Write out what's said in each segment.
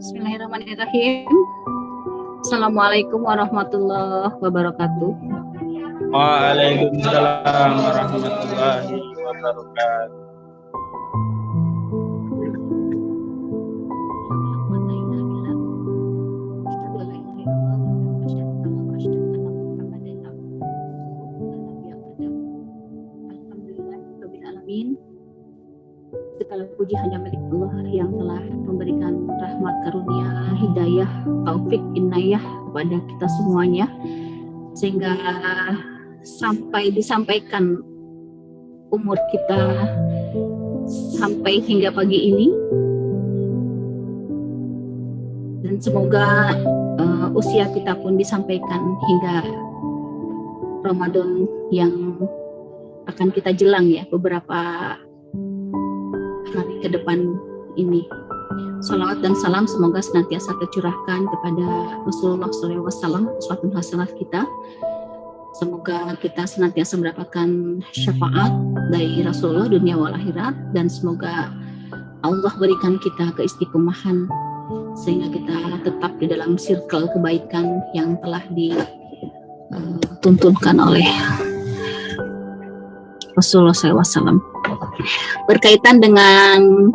Bismillahirrahmanirrahim. Assalamualaikum warahmatullahi wabarakatuh. Waalaikumsalam warahmatullahi wabarakatuh. Segala puji hanya milik Allah yang telah memberikan rahmat, karunia, hidayah, taufik, inayah kepada kita semuanya, sehingga sampai disampaikan umur kita sampai hingga pagi ini. Dan semoga usia kita pun disampaikan hingga Ramadan yang akan kita jelang ya beberapa hari ke depan ini. Salawat dan salam semoga senantiasa tercurahkan kepada Rasulullah SAW, uswatun hasanah kita. Semoga kita senantiasa mendapatkan syafaat dari Rasulullah dunia wal akhirat, dan semoga Allah berikan kita keistiqomahan sehingga kita tetap di dalam circle kebaikan yang telah dituntunkan oleh Rasulullah SAW. Berkaitan dengan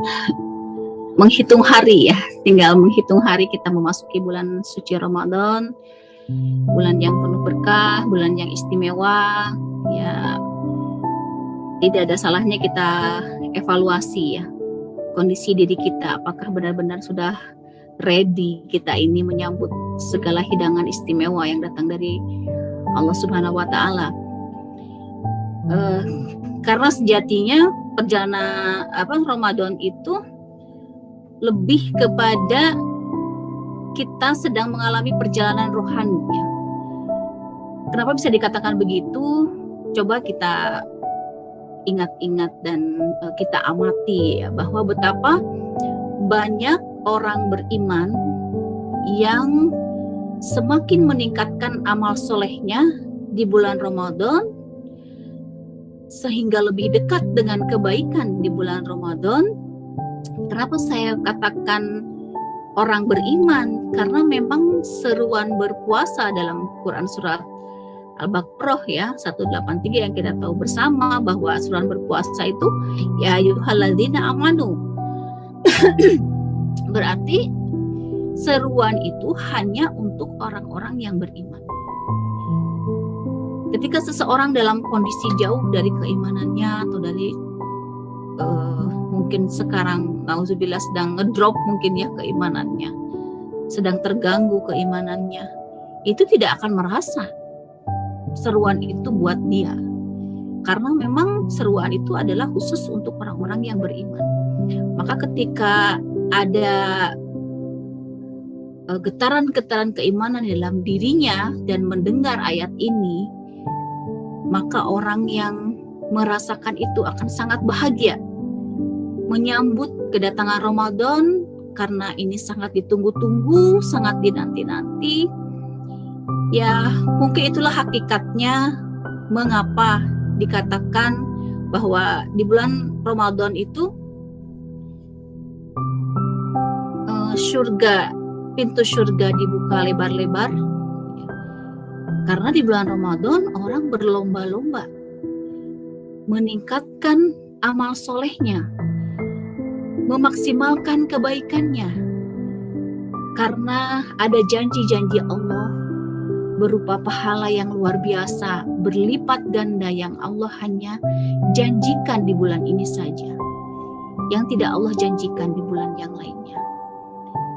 menghitung hari ya, tinggal menghitung hari kita memasuki bulan suci Ramadan, bulan yang penuh berkah, bulan yang istimewa ya. Tidak ada salahnya kita evaluasi ya kondisi diri kita, apakah benar-benar sudah ready kita ini menyambut segala hidangan istimewa yang datang dari Allah Subhanahu wa Ta'ala. Karena sejatinya perjalanan Ramadan itu lebih kepada kita sedang mengalami perjalanan rohani. Kenapa bisa dikatakan begitu? Coba kita ingat-ingat dan kita amati ya, bahwa betapa banyak orang beriman yang semakin meningkatkan amal solehnya di bulan Ramadan, sehingga lebih dekat dengan kebaikan di bulan Ramadan. Kenapa saya katakan orang beriman? Karena memang seruan berpuasa dalam Quran surat Al-Baqarah ya 183 yang kita tahu bersama, bahwa seruan berpuasa itu ya ayyuhalladzina amanu. Berarti seruan itu hanya untuk orang-orang yang beriman. Ketika seseorang dalam kondisi jauh dari keimanannya atau dari mungkin sekarang nauzubillah sedang ngedrop mungkin ya keimanannya, sedang terganggu keimanannya, itu tidak akan merasa seruan itu buat dia, karena memang seruan itu adalah khusus untuk orang-orang yang beriman. Maka ketika ada getaran-getaran keimanan dalam dirinya dan mendengar ayat ini, maka orang yang merasakan itu akan sangat bahagia menyambut kedatangan Ramadan, karena ini sangat ditunggu-tunggu, sangat dinanti-nanti. Ya, mungkin itulah hakikatnya mengapa dikatakan bahwa di bulan Ramadan itu pintu surga dibuka lebar-lebar. Karena di bulan Ramadan orang berlomba-lomba meningkatkan amal solehnya, memaksimalkan kebaikannya, karena ada janji-janji Allah berupa pahala yang luar biasa, berlipat ganda yang Allah hanya janjikan di bulan ini saja, yang tidak Allah janjikan di bulan yang lainnya.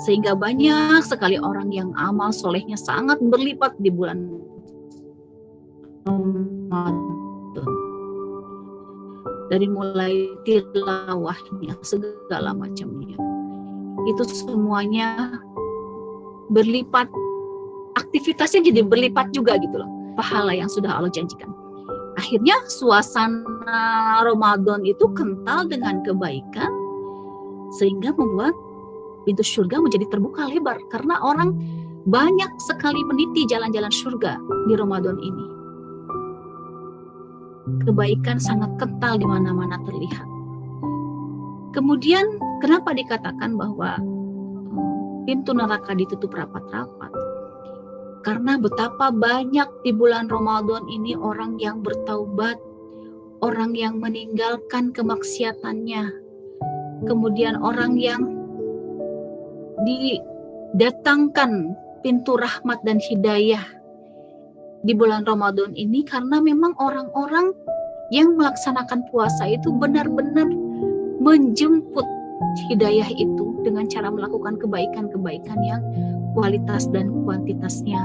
Sehingga banyak sekali orang yang amal solehnya sangat berlipat di bulan Ramadan, dari mulai tilawahnya segala macamnya, itu semuanya berlipat, aktivitasnya jadi berlipat juga gitu loh, pahala yang sudah Allah janjikan. Akhirnya suasana Ramadan itu kental dengan kebaikan, sehingga membuat pintu surga menjadi terbuka lebar, karena orang banyak sekali meniti jalan-jalan surga di Ramadan ini. Kebaikan sangat kental di mana-mana terlihat. Kemudian kenapa dikatakan bahwa pintu neraka ditutup rapat-rapat. Karena betapa banyak di bulan Ramadan ini orang yang bertaubat, orang yang meninggalkan kemaksiatannya, kemudian orang yang didatangkan pintu rahmat dan hidayah di bulan Ramadan ini, karena memang orang-orang yang melaksanakan puasa itu benar-benar menjemput hidayah itu dengan cara melakukan kebaikan-kebaikan yang kualitas dan kuantitasnya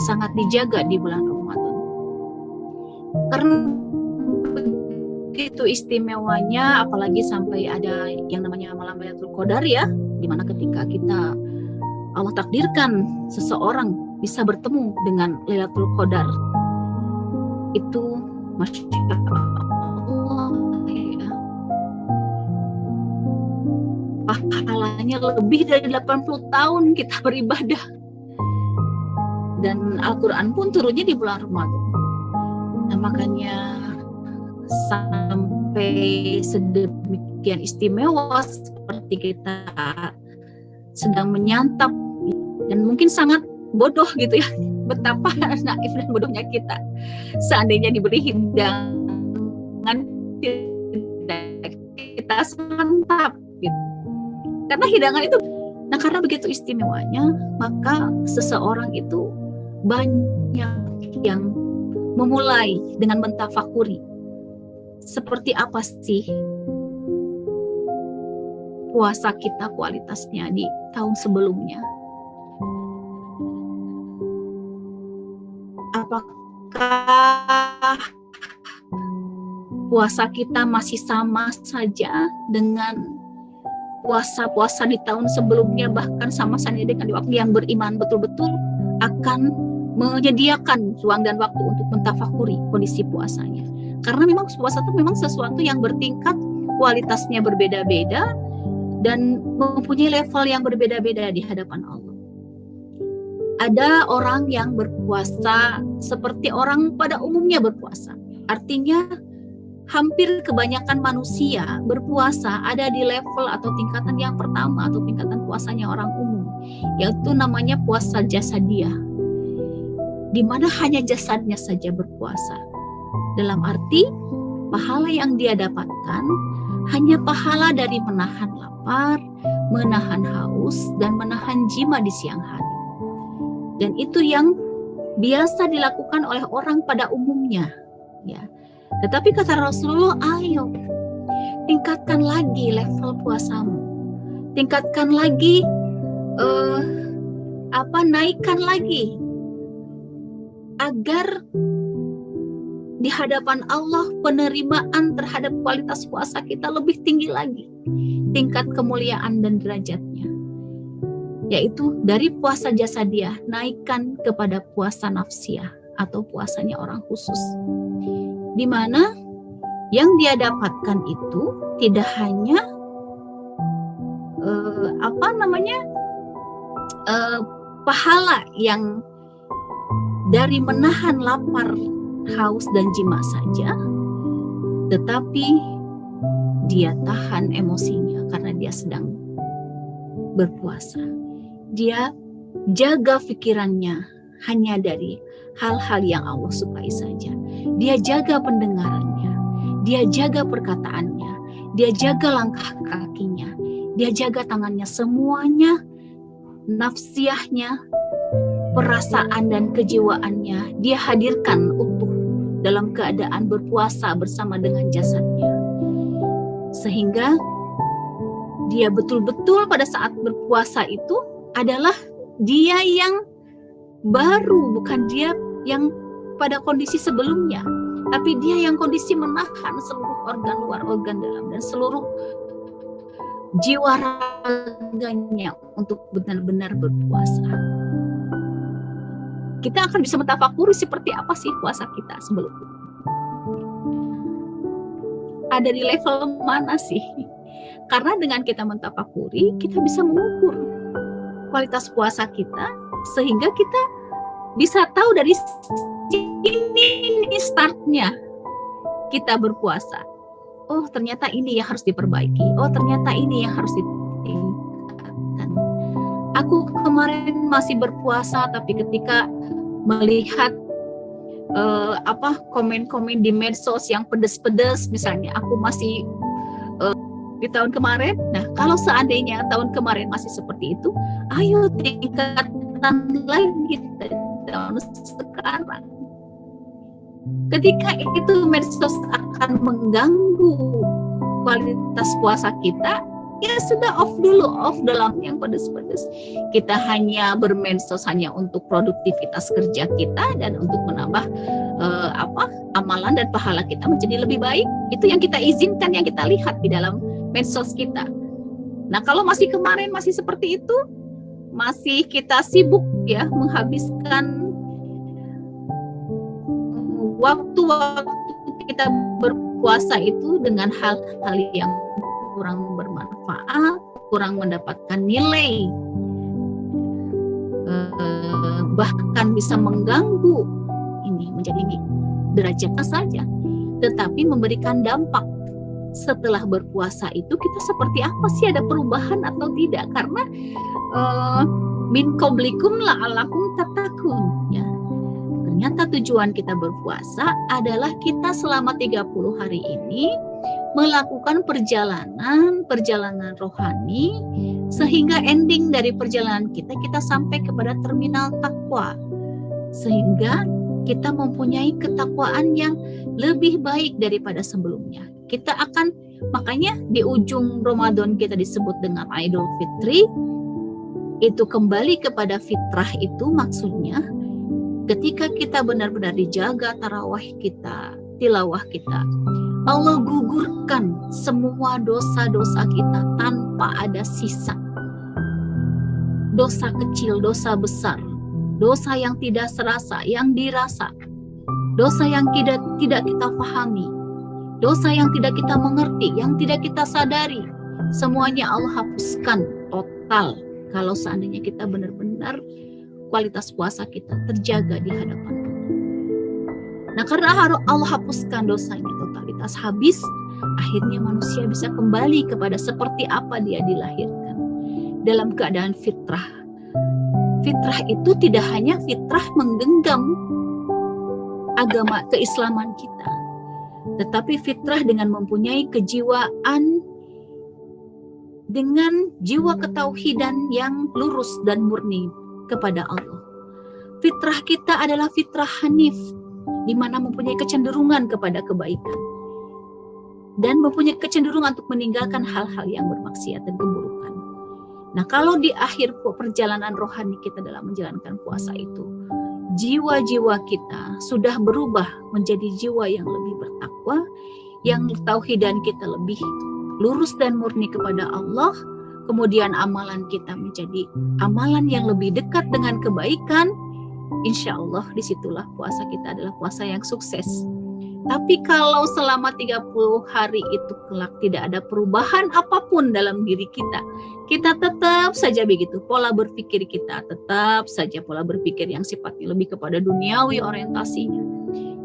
sangat dijaga di bulan Ramadan. Karena begitu istimewanya, apalagi sampai ada yang namanya malam Lailatul Qadar ya, dimana ketika kita Allah takdirkan seseorang bisa bertemu dengan Lailatul Qadar, itu Masya Allah ya, pahalanya lebih dari 80 tahun kita beribadah. Dan Al-Quran pun turunnya di bulan Ramadan. Nah, makanya sampai sedemikian istimewa seperti kita sedang menyantap, dan mungkin sangat bodoh gitu ya, betapa naif dan bodohnya kita seandainya diberi hidangan kita santap gitu. Karena hidangan itu, nah karena begitu istimewanya, maka seseorang itu banyak yang memulai dengan mentafakuri seperti apa sih puasa kita kualitasnya di tahun sebelumnya. Apakah puasa kita masih sama saja dengan puasa-puasa di tahun sebelumnya, bahkan sama saja dengan waktu yang beriman betul-betul akan menyediakan ruang dan waktu untuk mentafakuri kondisi puasanya. Karena memang puasa itu memang sesuatu yang bertingkat, kualitasnya berbeda-beda, dan mempunyai level yang berbeda-beda di hadapan Allah. Ada orang yang berpuasa seperti orang pada umumnya berpuasa. Artinya hampir kebanyakan manusia berpuasa ada di level atau tingkatan yang pertama atau tingkatan puasanya orang umum, yaitu namanya puasa jasadiah, di mana hanya jasadnya saja berpuasa. Dalam arti pahala yang dia dapatkan hanya pahala dari menahan lapar, menahan haus, dan menahan jima di siang hari. Dan itu yang biasa dilakukan oleh orang pada umumnya, ya. Tetapi kata Rasulullah, ayo tingkatkan lagi level puasamu, tingkatkan lagi, naikkan lagi, agar di hadapan Allah penerimaan terhadap kualitas puasa kita lebih tinggi lagi, tingkat kemuliaan dan derajatnya. Yaitu dari puasa jasadiah naikkan kepada puasa nafsiyah atau puasanya orang khusus, di mana yang dia dapatkan itu tidak hanya pahala yang dari menahan lapar, haus dan jima saja, tetapi dia tahan emosinya karena dia sedang berpuasa. Dia jaga pikirannya hanya dari hal-hal yang Allah sukai saja. Dia jaga pendengarannya, dia jaga perkataannya, dia jaga langkah kakinya, dia jaga tangannya, semuanya, nafsiyahnya, perasaan dan kejiwaannya dia hadirkan utuh dalam keadaan berpuasa bersama dengan jasadnya. Sehingga dia betul-betul pada saat berpuasa itu adalah dia yang baru, bukan dia yang pada kondisi sebelumnya, tapi dia yang kondisi menahan seluruh organ luar, organ dalam, dan seluruh jiwa raganya untuk benar-benar berpuasa. Kita akan bisa mentafakuri seperti apa sih puasa kita sebelumnya. Ada di level mana sih? Karena dengan kita mentafakuri, kita bisa mengukur kualitas puasa kita, sehingga kita bisa tahu dari ini startnya kita berpuasa. Oh, ternyata ini yang harus diperbaiki. Oh, ternyata ini yang harus ditingkatkan. kemarin masih berpuasa, tapi ketika melihat komen-komen di medsos yang pedes-pedes, misalnya aku masih di tahun kemarin. Nah, kalau seandainya tahun kemarin masih seperti itu, ayo tingkatkan lagi tahun sekarang. Ketika itu medsos akan mengganggu kualitas puasa kita, ya sudah off dulu, off dalam yang pedes-pedes. Kita hanya bermedsos hanya untuk produktivitas kerja kita dan untuk menambah amalan dan pahala kita menjadi lebih baik. Itu yang kita izinkan, yang kita lihat di dalam medsos kita. Nah, kalau masih kemarin masih seperti itu, masih kita sibuk ya menghabiskan waktu-waktu kita berpuasa itu dengan hal-hal yang kurang bermanfaat, kurang mendapatkan nilai, bahkan bisa mengganggu ini menjadi derajatnya saja, tetapi memberikan dampak. Setelah berpuasa itu kita seperti apa sih, ada perubahan atau tidak? Karena min qablikum la'allakum tattaqun, ya. Ternyata tujuan kita berpuasa adalah kita selama 30 hari ini melakukan perjalanan rohani, sehingga ending dari perjalanan kita sampai kepada terminal takwa, sehingga kita mempunyai ketakwaan yang lebih baik daripada sebelumnya. Kita akan, makanya di ujung Ramadan kita disebut dengan Idul Fitri, itu kembali kepada fitrah. Itu maksudnya ketika kita benar-benar dijaga tarawih kita, tilawah kita, Allah gugurkan semua dosa-dosa kita tanpa ada sisa. Dosa kecil, dosa besar, dosa yang tidak serasa, yang dirasa, dosa yang tidak kita pahami, dosa yang tidak kita mengerti, yang tidak kita sadari, semuanya Allah hapuskan total kalau seandainya kita benar-benar kualitas puasa kita terjaga di hadapan Allah. Nah, karena Allah hapuskan dosanya totalitas habis, akhirnya manusia bisa kembali kepada seperti apa dia dilahirkan, dalam keadaan fitrah. Fitrah itu tidak hanya fitrah menggenggam agama keislaman kita, tetapi fitrah dengan mempunyai kejiwaan dengan jiwa ketauhidan yang lurus dan murni kepada Allah. Fitrah kita adalah fitrah hanif, di mana mempunyai kecenderungan kepada kebaikan dan mempunyai kecenderungan untuk meninggalkan hal-hal yang bermaksiat dan keburukan. Nah, kalau di akhir perjalanan rohani kita dalam menjalankan puasa itu, jiwa-jiwa kita sudah berubah menjadi jiwa yang lebih bertakwa, yang tauhidan kita lebih lurus dan murni kepada Allah, kemudian amalan kita menjadi amalan yang lebih dekat dengan kebaikan, insya Allah disitulah puasa kita adalah puasa yang sukses. Tapi kalau selama 30 hari itu kelak tidak ada perubahan apapun dalam diri kita tetap saja begitu, pola berpikir kita tetap saja pola berpikir yang sifatnya lebih kepada duniawi orientasinya,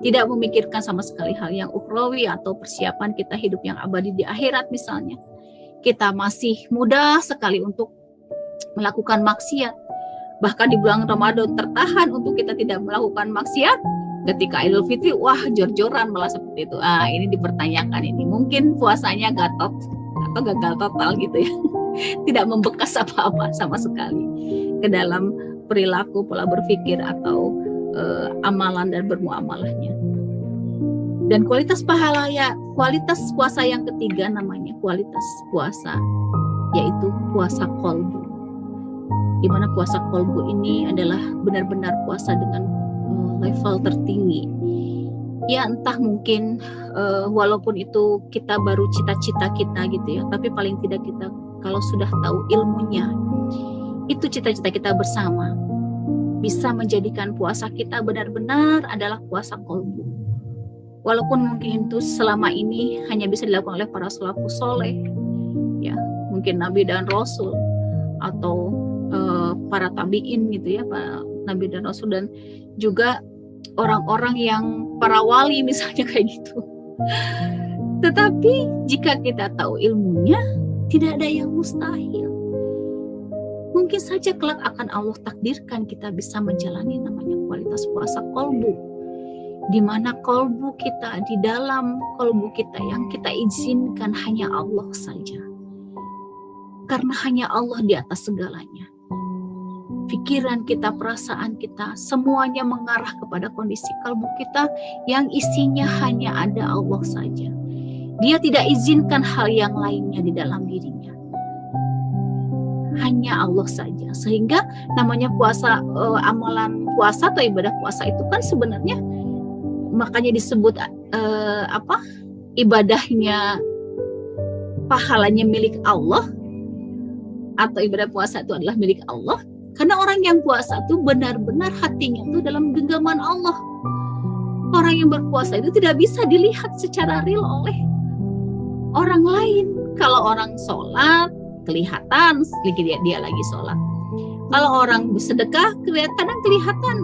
tidak memikirkan sama sekali hal yang ukhrawi atau persiapan kita hidup yang abadi di akhirat misalnya. Kita masih mudah sekali untuk melakukan maksiat. Bahkan di bulan Ramadan tertahan untuk kita tidak melakukan maksiat. Ketika Idul Fitri, wah jor-joran malah seperti itu. Ini dipertanyakan ini. Mungkin puasanya gatot atau gagal total gitu ya. Tidak membekas apa-apa sama sekali ke dalam perilaku, pola berpikir atau amalan dan bermuamalahnya. Dan kualitas pahala ya, kualitas puasa yang ketiga namanya kualitas puasa, yaitu puasa kolbu. Di mana puasa kolbu ini adalah benar-benar puasa dengan level tertinggi. Ya entah mungkin walaupun itu kita baru cita-cita kita gitu ya, tapi paling tidak kita kalau sudah tahu ilmunya, itu cita-cita kita bersama bisa menjadikan puasa kita benar-benar adalah puasa kolbu. Walaupun mungkin itu selama ini hanya bisa dilakukan oleh para salafus soleh, ya mungkin Nabi dan Rasul atau para tabiin gitu ya, para Nabi dan Rasul, dan juga orang-orang yang para wali misalnya kayak gitu. Tetapi jika kita tahu ilmunya, tidak ada yang mustahil. mungkin saja kelak akan Allah takdirkan kita bisa menjalani namanya kualitas puasa kolbu, di mana kolbu kita, di dalam kolbu kita yang kita izinkan hanya Allah saja, karena hanya Allah di atas segalanya. Pikiran kita, perasaan kita, semuanya mengarah kepada kondisi kalbu kita yang isinya hanya ada Allah saja. Dia tidak izinkan hal yang lainnya di dalam dirinya. Hanya Allah saja. Sehingga namanya puasa, amalan puasa atau ibadah puasa itu kan sebenarnya makanya disebut ibadahnya, pahalanya milik Allah, atau ibadah puasa itu adalah milik Allah. Karena orang yang puasa itu benar-benar hatinya itu dalam genggaman Allah. Orang yang berpuasa itu tidak bisa dilihat secara real oleh orang lain. Kalau orang sholat, kelihatan dia lagi sholat. Kalau orang bersedekah, kadang kelihatan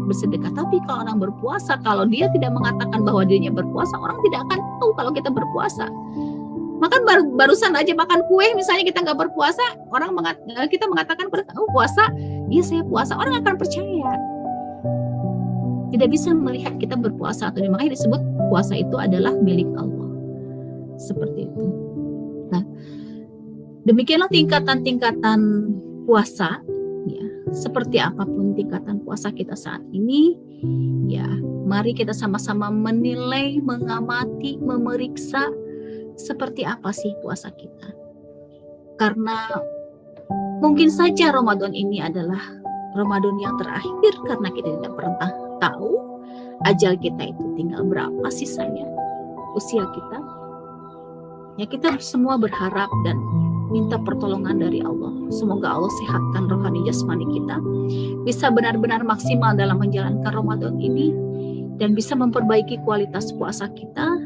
bersedekah. Tapi kalau orang berpuasa, kalau dia tidak mengatakan bahwa dirinya berpuasa, orang tidak akan tahu kalau kita berpuasa. Makan barusan aja makan kue, misalnya kita nggak berpuasa, kita mengatakan puasa, iya saya puasa, orang akan percaya. Tidak bisa melihat kita berpuasa, atau makanya disebut puasa itu adalah milik Allah. Seperti itu. Nah, demikianlah tingkatan-tingkatan puasa, ya. Seperti apapun tingkatan puasa kita saat ini, ya, mari kita sama-sama menilai, mengamati, memeriksa seperti apa sih puasa kita. Karena mungkin saja Ramadan ini adalah Ramadan yang terakhir, karena kita tidak pernah tahu ajal kita itu tinggal berapa sisanya, usia kita. Ya, kita semua berharap dan minta pertolongan dari Allah. Semoga Allah sehatkan rohani jasmani kita, bisa benar-benar maksimal dalam menjalankan Ramadan ini, dan bisa memperbaiki kualitas puasa kita,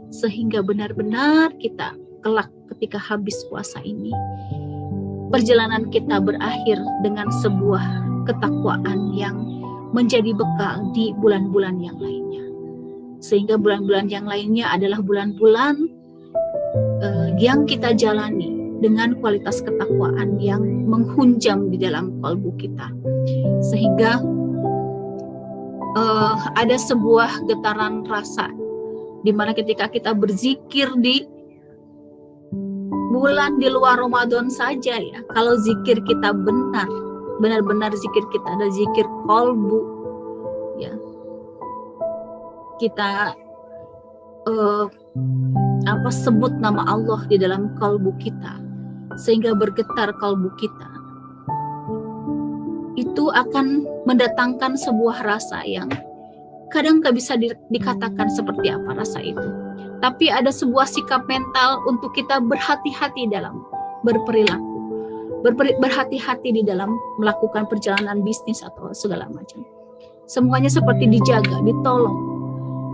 sehingga benar-benar kita kelak ketika habis puasa ini, perjalanan kita berakhir dengan sebuah ketakwaan yang menjadi bekal di bulan-bulan yang lainnya. Sehingga bulan-bulan yang lainnya adalah bulan-bulan yang kita jalani dengan kualitas ketakwaan yang menghunjam di dalam kalbu kita. Sehingga ada sebuah getaran rasa di mana ketika kita berzikir di bulan di luar Ramadan saja, ya, kalau zikir kita benar-benar zikir kita ada zikir kolbu, ya, kita sebut nama Allah di dalam kalbu kita sehingga bergetar kalbu kita, itu akan mendatangkan sebuah rasa yang kadang nggak bisa dikatakan seperti apa rasa itu. Tapi ada sebuah sikap mental untuk kita berhati-hati dalam berperilaku, berhati-hati di dalam melakukan perjalanan bisnis atau segala macam. Semuanya seperti dijaga, ditolong,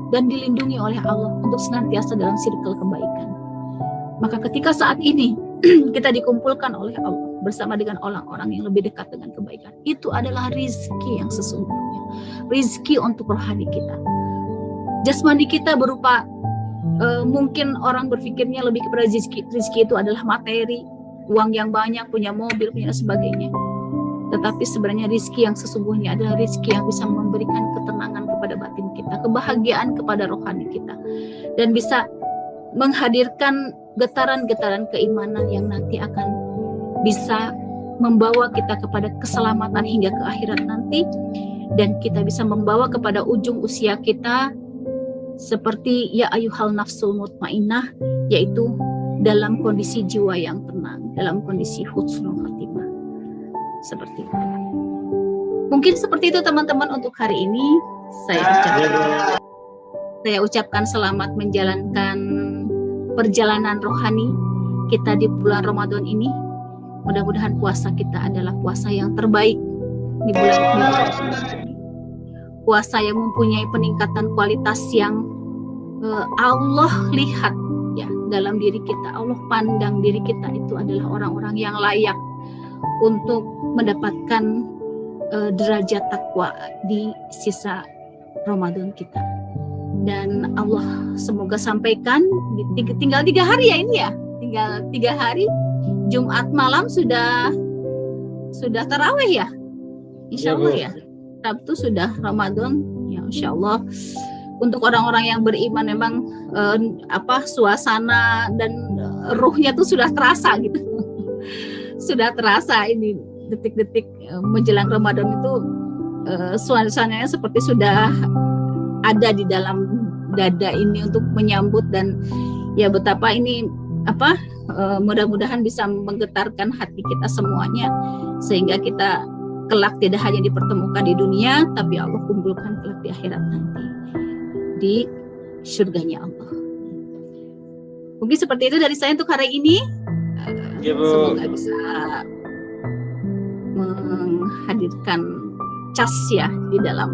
dan dilindungi oleh Allah untuk senantiasa dalam circle kebaikan. Maka ketika saat ini kita dikumpulkan oleh Allah bersama dengan orang-orang yang lebih dekat dengan kebaikan, itu adalah rizki yang sesungguhnya, rizki untuk rohani kita. Jasmani kita berupa mungkin orang berpikirnya lebih kepada rizki itu adalah materi, uang yang banyak, punya mobil, punya sebagainya. Tetapi sebenarnya rizki yang sesungguhnya adalah rizki yang bisa memberikan ketenangan kepada batin kita, kebahagiaan kepada rohani kita, dan bisa menghadirkan getaran-getaran keimanan yang nanti akan bisa membawa kita kepada keselamatan hingga ke akhirat nanti, dan kita bisa membawa kepada ujung usia kita seperti ya ayyuhal nafsul mutmainnah, yaitu dalam kondisi jiwa yang tenang, dalam kondisi husnul khatimah. Seperti itu. Mungkin seperti itu teman-teman untuk hari ini. Saya ucapkan selamat menjalankan perjalanan rohani kita di bulan Ramadan ini. Mudah-mudahan puasa kita adalah puasa yang terbaik di bulan ini. Puasa yang mempunyai peningkatan kualitas yang Allah lihat, ya, dalam diri kita. Allah pandang diri kita itu adalah orang-orang yang layak untuk mendapatkan derajat takwa di sisa Ramadan kita. Dan Allah semoga sampaikan tinggal 3 hari ya ini ya, tinggal 3 hari. Jumat malam sudah sudah tarawih ya? Insya Iya, Allah Bu. ya. Sabtu sudah Ramadan, ya Insya Allah. Untuk orang-orang yang beriman memang suasana dan ruhnya tuh sudah terasa gitu. Sudah terasa ini detik-detik menjelang Ramadan itu suasananya seperti sudah ada di dalam dada ini untuk menyambut, dan ya betapa ini mudah-mudahan bisa menggetarkan hati kita semuanya sehingga kita kelak tidak hanya dipertemukan di dunia tapi Allah kumpulkan kelak di akhirat nanti di surganya Allah. Mungkin seperti itu dari saya untuk hari ini. Iya, Bu. Semoga bisa menghadirkan cas ya di dalam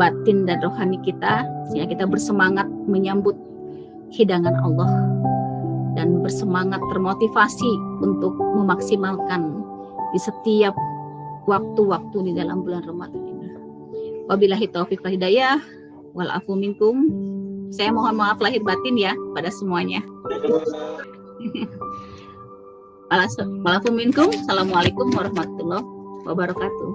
batin dan rohani kita sehingga kita bersemangat menyambut hidangan Allah dan bersemangat termotivasi untuk memaksimalkan di setiap waktu-waktu di dalam bulan Ramadan ini. Wabillahi taufiq wal hidayah wal afu minkum. Saya mohon maaf lahir batin ya pada semuanya. Wal afu minkum. Assalamualaikum warahmatullahi wabarakatuh.